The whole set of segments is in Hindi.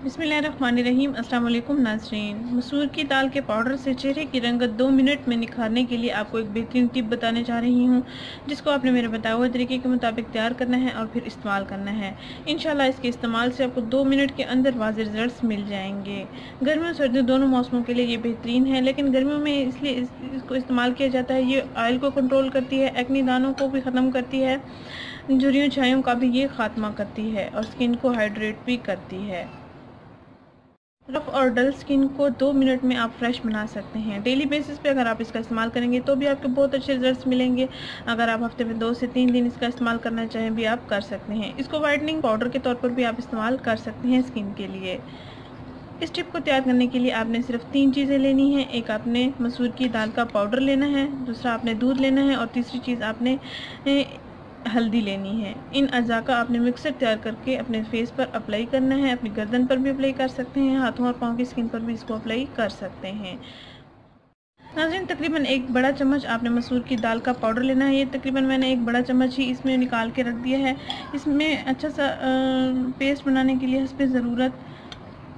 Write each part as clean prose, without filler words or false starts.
बिस्मिल्लाहिर्रहमानिर्रहीम। अस्सलाम वालेकुम नाज़रीन। मसूर की दाल के पाउडर से चेहरे की रंगत 2 मिनट में निखारने के लिए आपको एक बेहतरीन टिप बताने जा रही हूँ, जिसको आपने मेरे बताए हुए तरीके के मुताबिक तैयार करना है और फिर इस्तेमाल करना है। इंशाल्लाह इसके इस्तेमाल से आपको 2 मिनट के अंदर वाज़ेह रिजल्ट्स मिल जाएंगे। गर्मियों सर्दियों दोनों मौसमों के लिए ये बेहतरीन है, लेकिन गर्मियों में इसलिए इसको इस्तेमाल किया जाता है। ये ऑयल को कंट्रोल करती है, एक्ने दानों को भी ख़त्म करती है, झुर्रियों छायों का भी ये खात्मा करती है और स्किन को हाइड्रेट भी करती है। रफ और डल स्किन को 2 मिनट में आप फ्रेश बना सकते हैं। डेली बेसिस पे अगर आप इसका इस्तेमाल करेंगे तो भी आपके बहुत अच्छे रिजल्ट्स मिलेंगे। अगर आप हफ्ते में 2 से 3 दिन इसका इस्तेमाल करना चाहें भी आप कर सकते हैं। इसको वाइटनिंग पाउडर के तौर पर भी आप इस्तेमाल कर सकते हैं स्किन के लिए। इस टिप को तैयार करने के लिए आपने सिर्फ 3 चीज़ें लेनी हैं। एक आपने मसूर की दाल का पाउडर लेना है, दूसरा आपने दूध लेना है और तीसरी चीज़ आपने हल्दी लेनी है। इन अज़ा का आपने मिक्सर तैयार करके अपने फेस पर अप्लाई करना है। अपनी गर्दन पर भी अप्लाई कर सकते हैं, हाथों और पाँव की स्किन पर भी इसको अप्लाई कर सकते हैं। नाज़रीन, तकरीबन 1 बड़ा चम्मच आपने मसूर की दाल का पाउडर लेना है। ये तकरीबन मैंने 1 बड़ा चम्मच ही इसमें निकाल के रख दिया है। इसमें अच्छा सा पेस्ट बनाने के लिए हस्बे ज़रूरत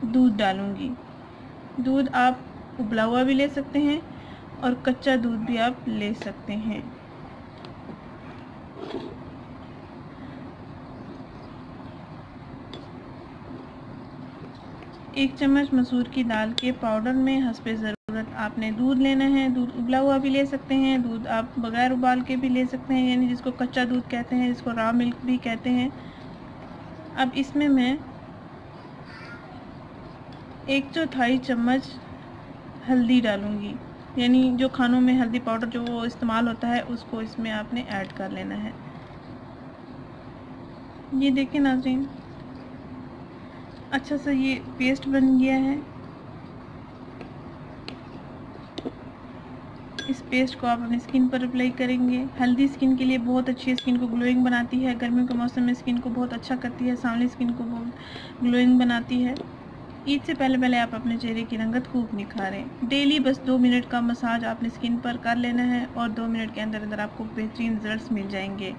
दूध डालूँगी। दूध आप उबला हुआ भी ले सकते हैं और कच्चा दूध भी आप ले सकते हैं। एक चम्मच मसूर की दाल के पाउडर में हस्बे ज़रूरत आपने दूध लेना है। दूध उबला हुआ भी ले सकते हैं, दूध आप बगैर उबाल के भी ले सकते हैं, यानी जिसको कच्चा दूध कहते हैं, जिसको रॉ मिल्क भी कहते हैं। अब इसमें मैं 1/4 चम्मच हल्दी डालूँगी, यानी जो खानों में हल्दी पाउडर जो वो इस्तेमाल होता है उसको इसमें आपने ऐड कर लेना है। ये देखें नाज़रीन, अच्छा सा ये पेस्ट बन गया है। इस पेस्ट को आप अपनी स्किन पर अप्लाई करेंगे। हल्दी स्किन के लिए बहुत अच्छी है, स्किन को ग्लोइंग बनाती है। गर्मियों के मौसम में स्किन को बहुत अच्छा करती है, सांवली स्किन को बहुत ग्लोइंग बनाती है। ईद से पहले पहले आप अपने चेहरे की रंगत खूब निखारें। डेली बस 2 मिनट का मसाज आपने स्किन पर कर लेना है और 2 मिनट के अंदर अंदर आपको बेहतरीन रिजल्ट्स मिल जाएंगे।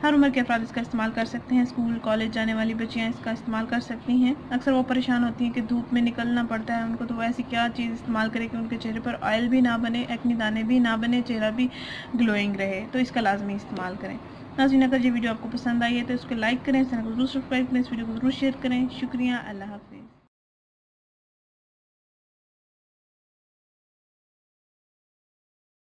हर उम्र के अफराद इसका इस्तेमाल कर सकते हैं। स्कूल कॉलेज जाने वाली बच्चियाँ इसका इस्तेमाल कर सकती हैं। अक्सर वो परेशान होती हैं कि धूप में निकलना पड़ता है उनको, तो ऐसी क्या चीज़ इस्तेमाल करें कि उनके चेहरे पर ऑयल भी ना बने, एक्ने दाने भी ना बने, चेहरा भी ग्लोइंग रहे। तो इसका लाजमी इस्तेमाल करें। नाज़रीन, अगर ये वीडियो आपको पसंद आई है तो इसको लाइक करें, चैनल को जरूर सब्सक्राइब करें, इस वीडियो को जरूर शेयर करें। शुक्रिया, अल्लाह हाफ़िज़।